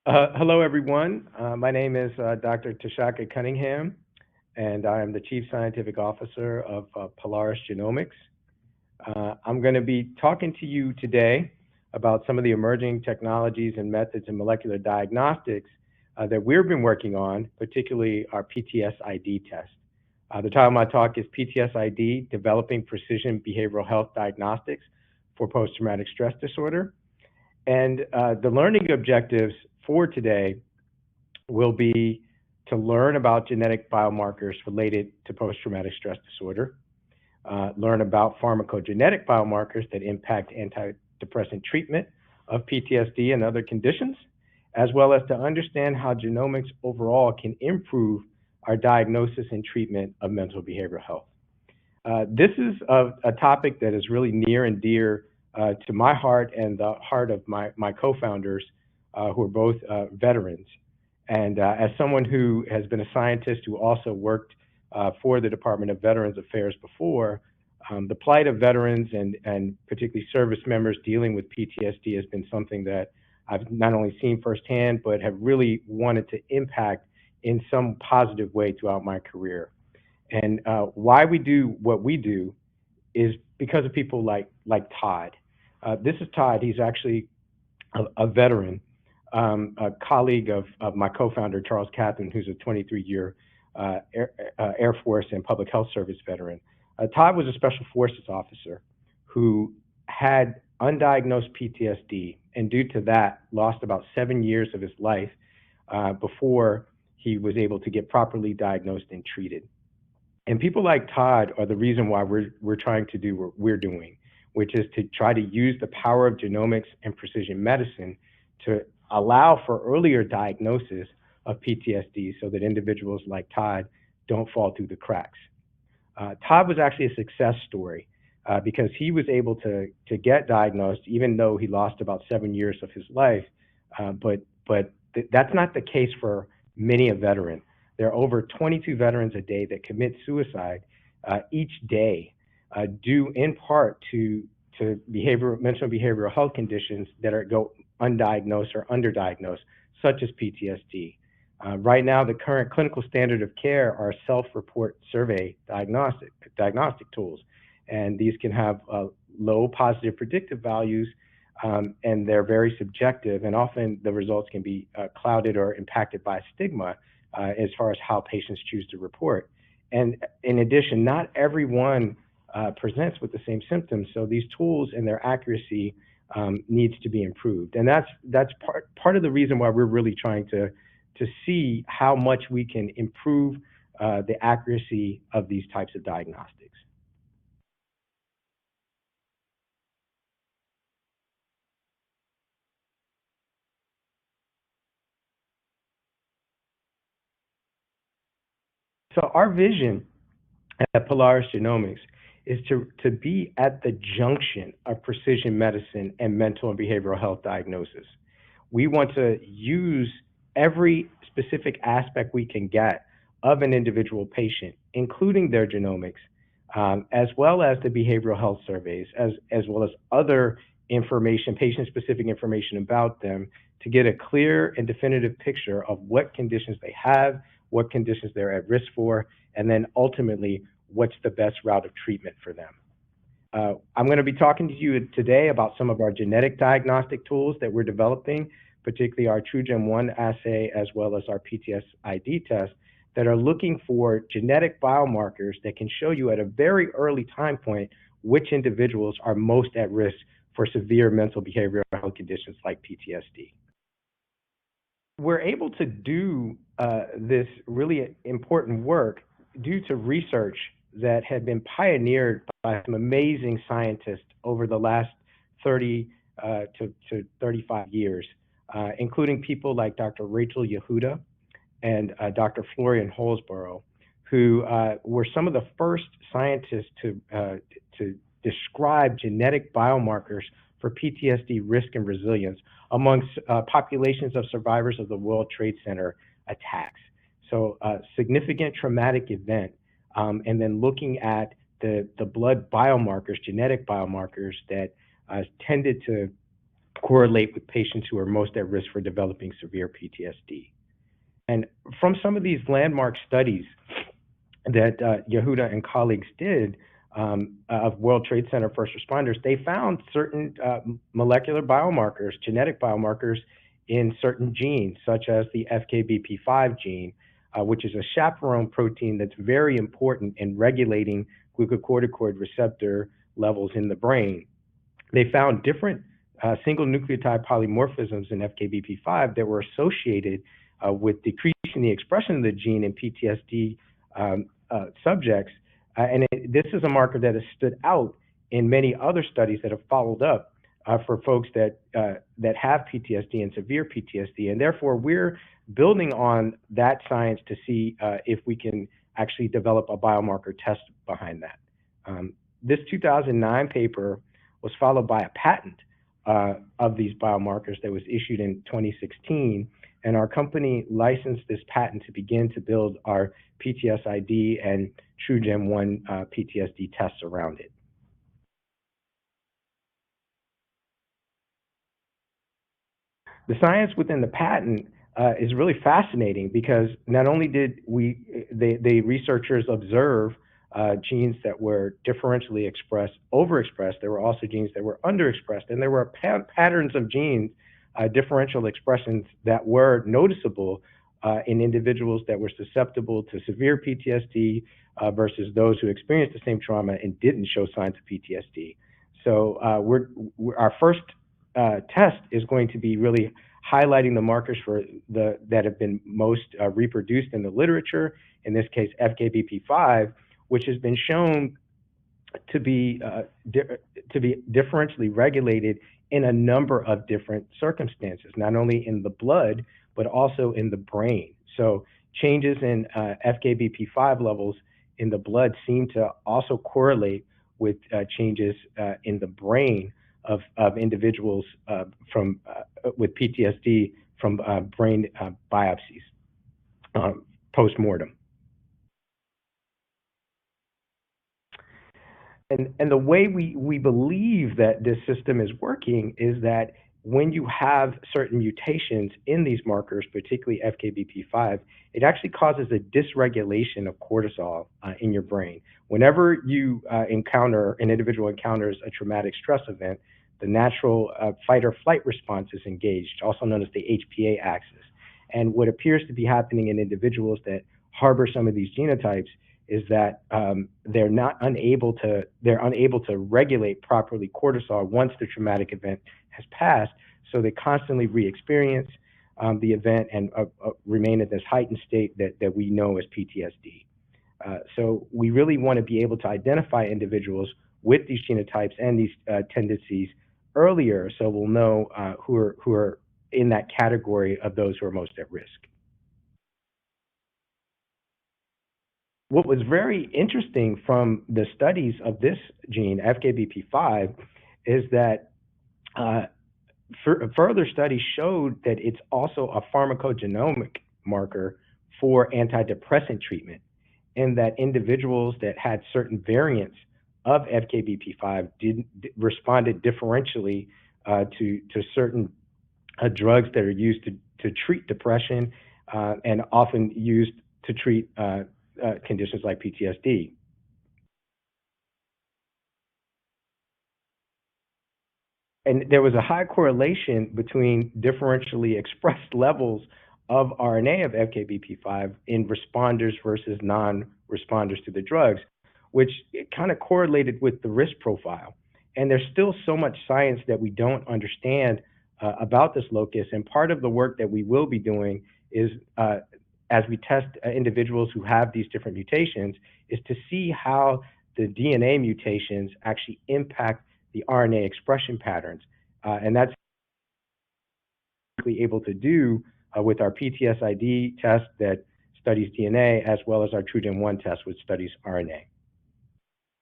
Hello, everyone. My name is Dr. Tshaka Cunningham, and I am the Chief Scientific Officer of Polaris Genomics. I'm going to be talking to you today about some of the emerging technologies and methods in molecular diagnostics that we've been working on, particularly our PTS-ID test. The title of my talk is PTS-ID, Developing Precision Behavioral Health Diagnostics for Post-Traumatic Stress Disorder. And the learning objectives for today will be to learn about genetic biomarkers related to post-traumatic stress disorder, learn about pharmacogenetic biomarkers that impact antidepressant treatment of PTSD and other conditions, as well as to understand how genomics overall can improve our diagnosis and treatment of mental behavioral health. This is a topic that is really near and dear to my heart and the heart of my co-founders, who are both veterans. And as someone who has been a scientist who also worked for the Department of Veterans Affairs before, the plight of veterans and particularly service members dealing with PTSD has been something that I've not only seen firsthand, but have really wanted to impact in some positive way throughout my career. And why we do what we do is because of people like Todd. This is Todd. He's actually a veteran, a colleague of my co-founder, Charles Catherine, who's a 23-year Air Force and Public Health Service veteran. Todd was a Special Forces officer who had undiagnosed PTSD, and due to that, lost about 7 years of his life before he was able to get properly diagnosed and treated. And people like Todd are the reason why we're trying to do what we're doing, which is to try to use the power of genomics and precision medicine to allow for earlier diagnosis of PTSD so that individuals like Todd don't fall through the cracks. Todd was actually a success story because he was able to get diagnosed even though he lost about 7 years of his life. But that's not the case for many a veteran. There are over 22 veterans a day that commit suicide each day, due in part to mental behavioral health conditions that go undiagnosed or underdiagnosed, such as PTSD. Right now, the current clinical standard of care are self-report survey diagnostic tools, and these can have low positive predictive values, and they're very subjective, and often the results can be clouded or impacted by stigma as far as how patients choose to report. And in addition, not everyone presents with the same symptoms, so these tools and their accuracy needs to be improved. And that's part of the reason why we're really trying to see how much we can improve the accuracy of these types of diagnostics. So our vision at Polaris Genomics is to be at the junction of precision medicine and mental and behavioral health diagnosis. We want to use every specific aspect we can get of an individual patient, including their genomics, as well as the behavioral health surveys, as well as other information, patient-specific information about them, to get a clear and definitive picture of what conditions they have, what conditions they're at risk for, and then ultimately, what's the best route of treatment for them. I'm going to be talking to you today about some of our genetic diagnostic tools that we're developing, particularly our TrueGen1 assay, as well as our PTS-ID test, that are looking for genetic biomarkers that can show you at a very early time point which individuals are most at risk for severe mental behavioral health conditions like PTSD. We're able to do this really important work due to research that had been pioneered by some amazing scientists over the last 30 to 35 years, including people like Dr. Rachel Yehuda and Dr. Florian Holsborough, who were some of the first scientists to describe genetic biomarkers for PTSD risk and resilience amongst populations of survivors of the World Trade Center attacks. So a significant traumatic event, and then looking at the blood biomarkers, genetic biomarkers that tended to correlate with patients who are most at risk for developing severe PTSD. And from some of these landmark studies that Yehuda and colleagues did of World Trade Center first responders, they found certain molecular biomarkers, genetic biomarkers in certain genes, such as the FKBP5 gene, which is a chaperone protein that's very important in regulating glucocorticoid receptor levels in the brain. They found different single nucleotide polymorphisms in FKBP5 that were associated with decreasing the expression of the gene in PTSD subjects. This is a marker that has stood out in many other studies that have followed up for folks that have PTSD and severe PTSD. And therefore, we're building on that science to see if we can actually develop a biomarker test behind that. This 2009 paper was followed by a patent of these biomarkers that was issued in 2016. And our company licensed this patent to begin to build our PTS-ID and TrueGen1 PTSD tests around it. The science within the patent is really fascinating because not only did the researchers observe genes that were differentially overexpressed, there were also genes that were underexpressed, and there were patterns of genes, differential expressions that were noticeable in individuals that were susceptible to severe PTSD versus those who experienced the same trauma and didn't show signs of PTSD. So our first test is going to be really highlighting the markers that have been most reproduced in the literature, in this case FKBP5, which has been shown to be differentially regulated in a number of different circumstances, not only in the blood, but also in the brain. So changes in FKBP5 levels in the blood seem to also correlate with changes in the brain of individuals with PTSD from brain biopsies post-mortem. And the way we believe that this system is working is that when you have certain mutations in these markers, particularly FKBP5, it actually causes a dysregulation of cortisol in your brain. Whenever an individual encounters a traumatic stress event, the natural fight or flight response is engaged, also known as the HPA axis. And what appears to be happening in individuals that harbor some of these genotypes is that they're unable to regulate properly cortisol once the traumatic event has passed. So they constantly re-experience the event and remain in this heightened state that we know as PTSD. So we really want to be able to identify individuals with these genotypes and these tendencies earlier, so we'll know who are in that category of those who are most at risk. What was very interesting from the studies of this gene, FKBP5, is that further studies showed that it's also a pharmacogenomic marker for antidepressant treatment, and that individuals that had certain variants of FKBP5 responded differentially to certain drugs that are used to treat depression and often used to treat conditions like PTSD. And there was a high correlation between differentially expressed levels of RNA of FKBP5 in responders versus non-responders to the drugs, which kind of correlated with the risk profile. And there's still so much science that we don't understand about this locus. And part of the work that we will be doing is, as we test individuals who have these different mutations, is to see how the DNA mutations actually impact the RNA expression patterns. And that's able to do with our PTS-ID test that studies DNA, as well as our TrueGen1 test, which studies RNA.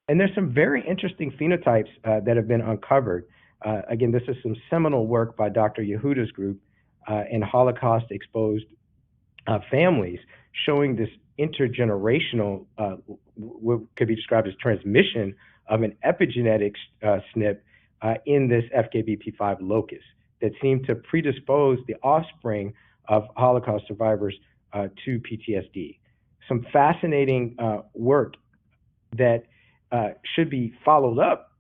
And there's some very interesting phenotypes that have been uncovered. Again, this is some seminal work by Dr. Yehuda's group in Holocaust-exposed families, showing this intergenerational, what could be described as transmission of an epigenetic SNP in this FKBP5 locus. that seem to predispose the offspring of Holocaust survivors to PTSD. Some fascinating work that should be followed up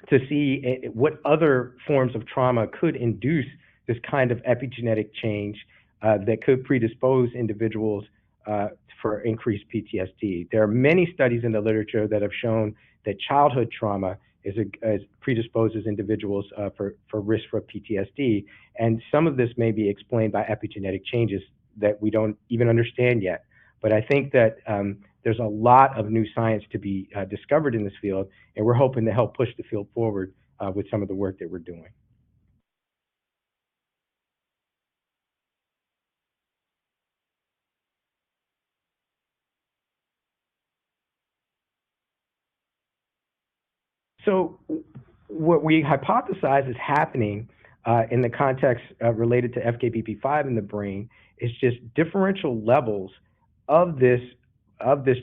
to see what other forms of trauma could induce this kind of epigenetic change that could predispose individuals for increased PTSD. There are many studies in the literature that have shown that childhood trauma predisposes individuals for risk for PTSD, and some of this may be explained by epigenetic changes that we don't even understand yet. But I think that there's a lot of new science to be discovered in this field, and we're hoping to help push the field forward with some of the work that we're doing. So what we hypothesize is happening in the context related to FKBP5 in the brain is just differential levels of this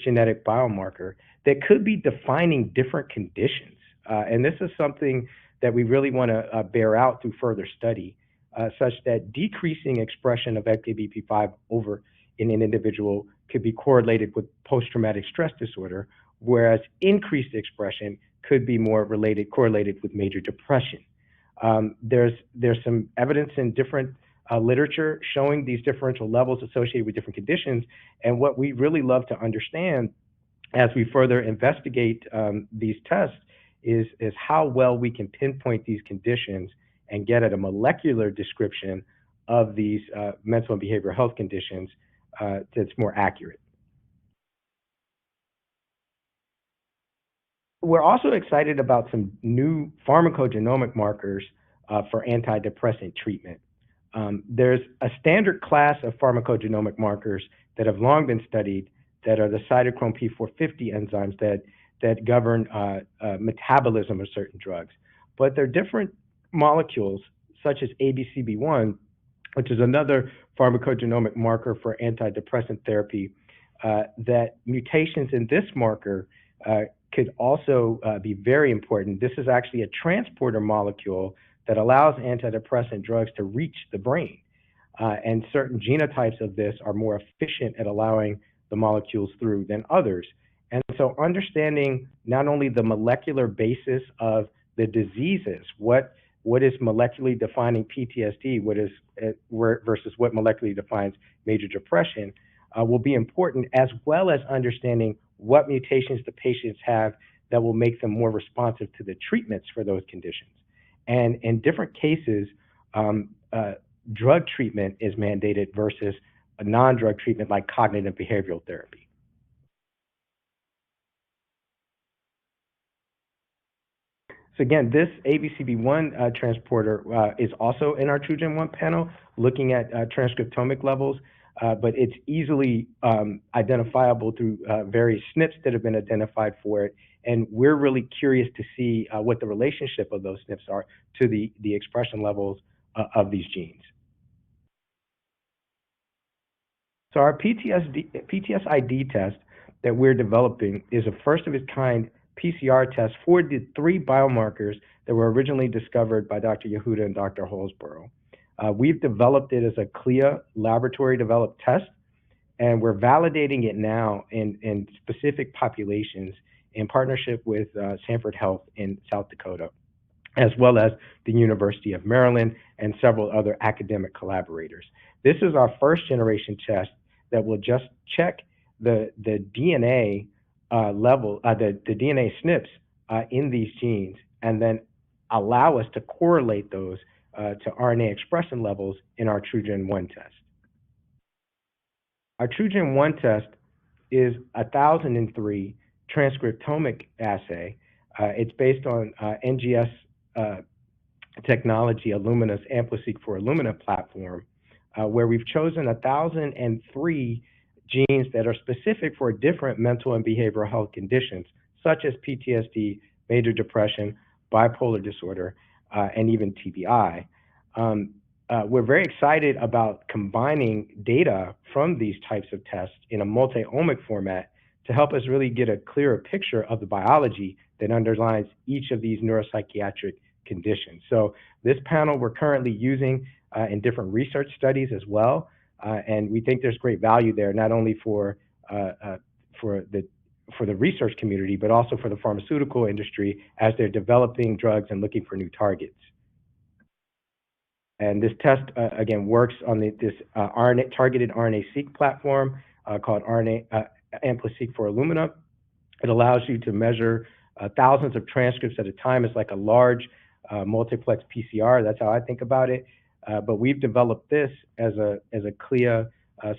genetic biomarker that could be defining different conditions. And this is something that we really want to bear out through further study, such that decreasing expression of FKBP5 over in an individual could be correlated with post-traumatic stress disorder, whereas increased expression could be more correlated with major depression. There's some evidence in different literature showing these differential levels associated with different conditions, and what we really love to understand as we further investigate these tests is how well we can pinpoint these conditions and get at a molecular description of these mental and behavioral health conditions that's more accurate. We're also excited about some new pharmacogenomic markers for antidepressant treatment. There's a standard class of pharmacogenomic markers that have long been studied that are the cytochrome P450 enzymes that govern metabolism of certain drugs. But there are different molecules, such as ABCB1, which is another pharmacogenomic marker for antidepressant therapy, that mutations in this marker could also be very important. This is actually a transporter molecule that allows antidepressant drugs to reach the brain. And certain genotypes of this are more efficient at allowing the molecules through than others. And so understanding not only the molecular basis of the diseases, what is molecularly defining PTSD, versus what molecularly defines major depression, will be important, as well as understanding what mutations the patients have that will make them more responsive to the treatments for those conditions. And in different cases, drug treatment is mandated versus a non-drug treatment like cognitive behavioral therapy. So again, this ABCB1 transporter is also in our TrueGen1 panel, looking at transcriptomic levels, but it's easily identifiable through various SNPs that have been identified for it. And we're really curious to see what the relationship of those SNPs are to the expression levels of these genes. So our PTS-ID test that we're developing is a first of its kind PCR test for the 3 biomarkers that were originally discovered by Dr. Yehuda and Dr. Holsborough. We've developed it as a CLIA laboratory developed test, and we're validating it now in specific populations in partnership with Sanford Health in South Dakota, as well as the University of Maryland and several other academic collaborators. This is our first generation test that will just check the DNA level, the DNA SNPs in these genes, and then allow us to correlate those to RNA expression levels in our TrueGen1 test. Our TrueGen1 test is a 1003 transcriptomic assay. It's based on NGS technology, Illumina's AmpliSeq for Illumina platform, where we've chosen 1003 genes that are specific for different mental and behavioral health conditions, such as PTSD, major depression, bipolar disorder, and even TBI. We're very excited about combining data from these types of tests in a multi-omic format to help us really get a clearer picture of the biology that underlies each of these neuropsychiatric conditions. So this panel we're currently using in different research studies as well, and we think there's great value there, not only for the research community, but also for the pharmaceutical industry as they're developing drugs and looking for new targets. And this test, again, works on this targeted RNA-seq platform called AmpliSeq for Illumina. It allows you to measure thousands of transcripts at a time. It's like a large multiplex PCR. That's how I think about it. But we've developed this as a CLIA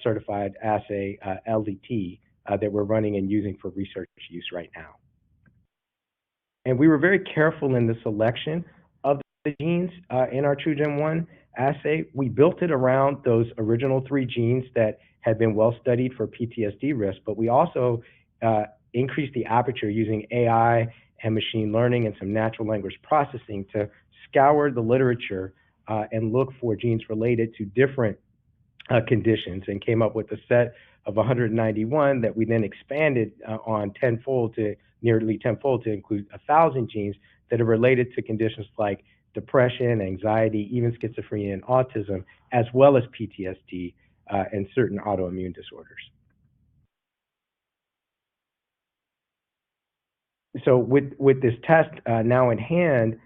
certified assay, LDT, that we're running and using for research use right now. And we were very careful in the selection of the genes in our TrueGen1 assay. We built it around those original 3 genes that had been well studied for PTSD risk, but we also increased the aperture using AI and machine learning and some natural language processing to scour the literature and look for genes related to different conditions, and came up with a set of 191 that we then expanded on nearly tenfold to include 1,000 genes that are related to conditions like depression, anxiety, even schizophrenia and autism, as well as PTSD and certain autoimmune disorders. So with this test now in hand,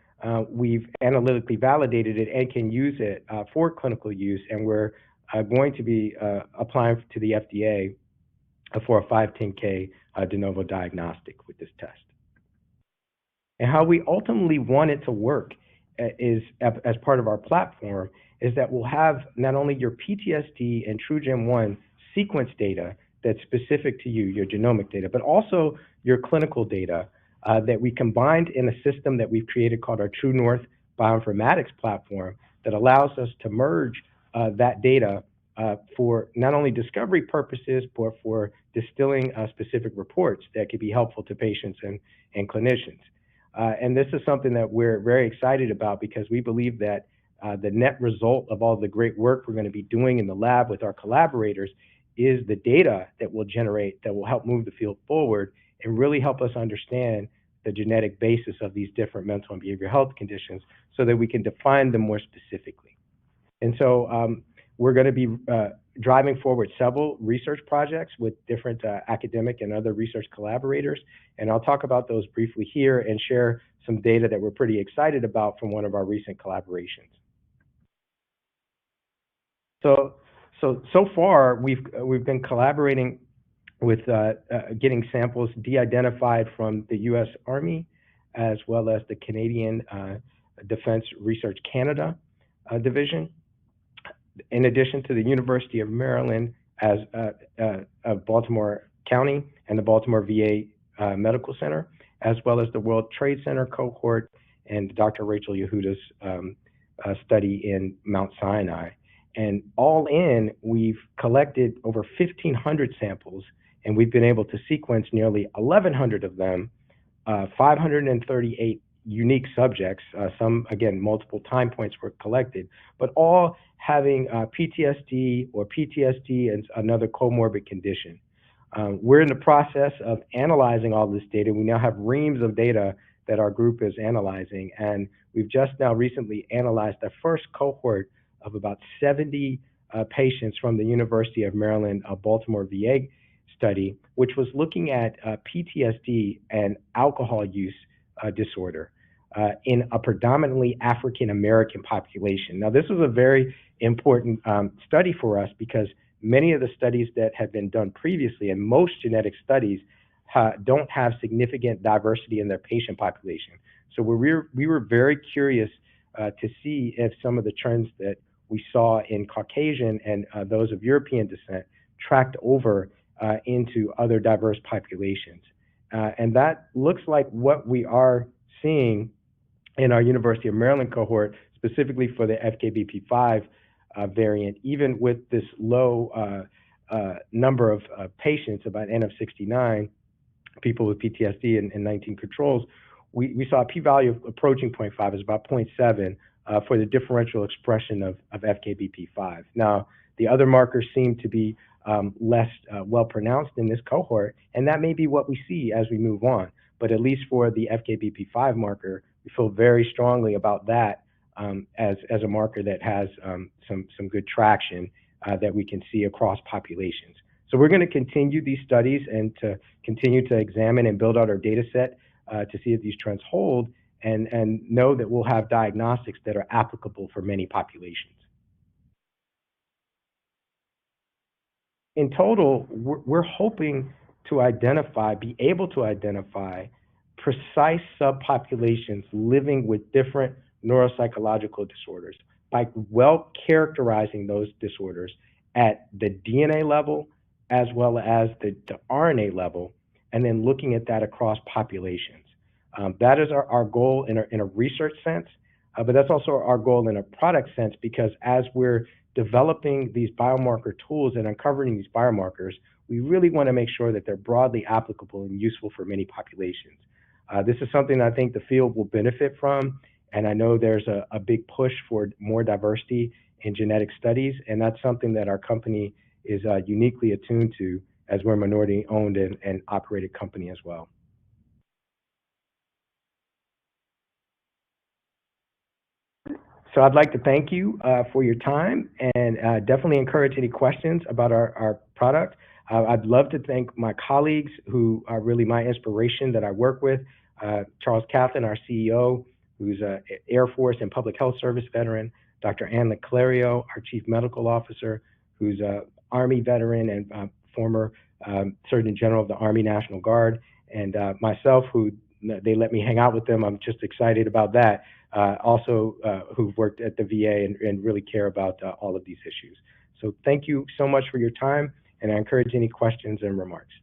we've analytically validated it and can use it for clinical use, and we're going to be applying to the FDA for a 510K de novo diagnostic with this test. And how we ultimately want it to work is, as part of our platform, is that we'll have not only your PTSD and TrueGen1 sequence data that's specific to you, your genomic data, but also your clinical data that we combined in a system that we've created called our True North bioinformatics platform that allows us to merge that data for not only discovery purposes, but for distilling specific reports that could be helpful to patients and clinicians. And this is something that we're very excited about because we believe that the net result of all the great work we're going to be doing in the lab with our collaborators is the data that we'll generate that will help move the field forward and really help us understand the genetic basis of these different mental and behavioral health conditions so that we can define them more specifically. And so we're going to be driving forward several research projects with different academic and other research collaborators. And I'll talk about those briefly here and share some data that we're pretty excited about from one of our recent collaborations. So far, we've been collaborating with getting samples de-identified from the U.S. Army, as well as the Canadian Defense Research Canada division, in addition to the University of Maryland as of Baltimore County and the Baltimore VA Medical Center, as well as the World Trade Center cohort and Dr. Rachel Yehuda's study in Mount Sinai. And all in, we've collected over 1,500 samples, and we've been able to sequence nearly 1,100 of them, 538 unique subjects, some, again, multiple time points were collected, but all having PTSD or PTSD and another comorbid condition. We're in the process of analyzing all this data. We now have reams of data that our group is analyzing, and we've just now recently analyzed the first cohort of about 70 patients from the University of Maryland Baltimore VA study, which was looking at PTSD and alcohol use disorder in a predominantly African American population. Now, this was a very important study for us because many of the studies that had been done previously, and most genetic studies, don't have significant diversity in their patient population. So we were very curious to see if some of the trends that we saw in Caucasian and those of European descent tracked over into other diverse populations. And that looks like what we are seeing in our University of Maryland cohort, specifically for the FKBP5 variant, even with this low number of patients, about N of 69, people with PTSD and 19 controls, we saw a p-value approaching 0.5, is about 0.7 for the differential expression of FKBP5. Now, the other markers seem to be less well pronounced in this cohort, and that may be what we see as we move on. But at least for the FKBP5 marker, we feel very strongly about that as a marker that has some good traction that we can see across populations. So we're going to continue these studies and to continue to examine and build out our data set to see if these trends hold, and know that we'll have diagnostics that are applicable for many populations. In total, we're hoping to be able to identify precise subpopulations living with different neuropsychological disorders by well characterizing those disorders at the DNA level as well as the RNA level, and then looking at that across populations. That is our goal in a research sense, but that's also our goal in a product sense, because as we're developing these biomarker tools and uncovering these biomarkers, we really want to make sure that they're broadly applicable and useful for many populations. This is something I think the field will benefit from, and I know there's a big push for more diversity in genetic studies, and that's something that our company is uniquely attuned to, as we're a minority-owned and operated company as well. So I'd like to thank you for your time, and definitely encourage any questions about our product. I'd love to thank my colleagues who are really my inspiration that I work with. Charles Cathan, our CEO, who's an Air Force and Public Health Service veteran. Dr. Ann Leclario, our Chief Medical Officer, who's an Army veteran and former Surgeon General of the Army National Guard. And myself, who they let me hang out with them. I'm just excited about that. Also, who've worked at the VA and really care about all of these issues. So thank you so much for your time, and I encourage any questions and remarks.